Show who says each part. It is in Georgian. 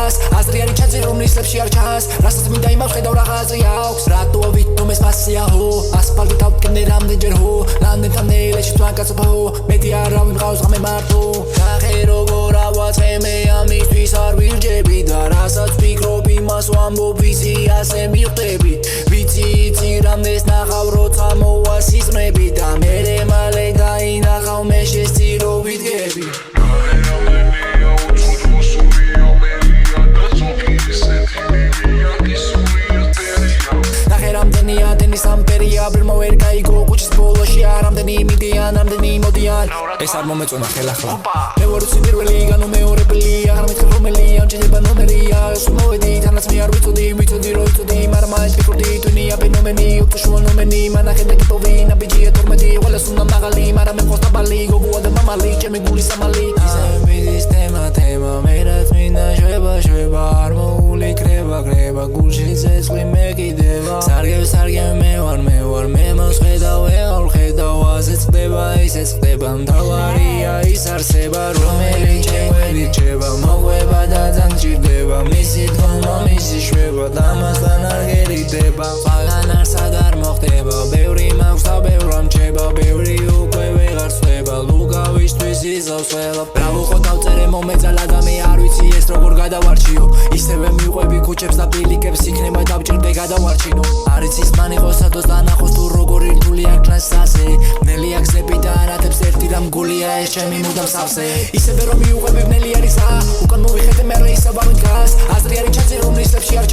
Speaker 1: დგას აზრი არის ჩაძე რომ ნისლებში არ ჩანს რასაც მინდა იმავს ხედავ რაღაცი აქვს რატო ვითომ ეს მასია ჰო ასფალტი დავკენე რამდენჯერ ჰო რამდენთან ნეილეში თქვენ კაცობო მეტი არავინ მყავს ღამე მარტო ნახე როგორ ავაწყე მე ამისთვის არ ვირჯები და რასაც ვფიქრობ იმას ვამბობ ვიცი ასე მივხვდები ვიცი იცი რამდენს ნახავ როცა მოვა სიზმრები და მერე მალე დაინახავ მე შესწირო ვიდგები სამპერია ბრმა ვერ გაიგო კუჩის ბოლოში ამდენი მიდიან ამდენი მოდიან ეს არ მომეწონა ხელახლა მე ვარ უცი პირველი განო მეორებელი აღარ მითხრ რომელი ამჭირდება ნომერია ეს მოვედი თანაც მე არ ვიცოდი რო იცოდი მაგრამ მაინც ვფიქრობდი ტვინია ფენომენი ოქტუშუა ნომენი მანახეთ ეკიპოვი ნაბიჯია 12 ყველას უნდა მაღალი მაგრამ მე ხოს დაბალი გოგოა და მამალი ჩემი გული სამალი ისე მიდის თემა მე რაც მინდა შვება არ მოულიქრება გრება გულში ცეცხლი მეკიდება სარგე მე ვარ მე მოსხედავ ეღარ ხედავ ასე წდება ისე წდება მთავარია ის არსება რომელი ჩემი რჩება მოგვება და ძალიან ჭირდება მისი თქმა მისი შვება დამასთან არ გერიდება ყველგან არსად არ მოხდება ბევრი მაქვს და ბევრი ამჩება ბევრი უკვე ვეღარ სწვება ლუკავისთვის იზავს ყველა ბრავო დავწერე მომეძალა და მე არ ვიცი ეს როგორ გადავარჩიო ისევე მივყვები ქუჩებს და ბილიკებს იქნება დავჭირდე გადავარჩინო არის ის მან იყოს სადოს დანახოს თუ როგორი რთული აქ კლასაზე ნელი აგზები და არათებს ერთი რამ გულია ეს ჩემი მუდამ სავსე ისევე რომ მივყვები ნელი არის უკან მოვიხედე მე ისე ვარ დგას აზრი არის ჩაძე რომ ნისლებში არ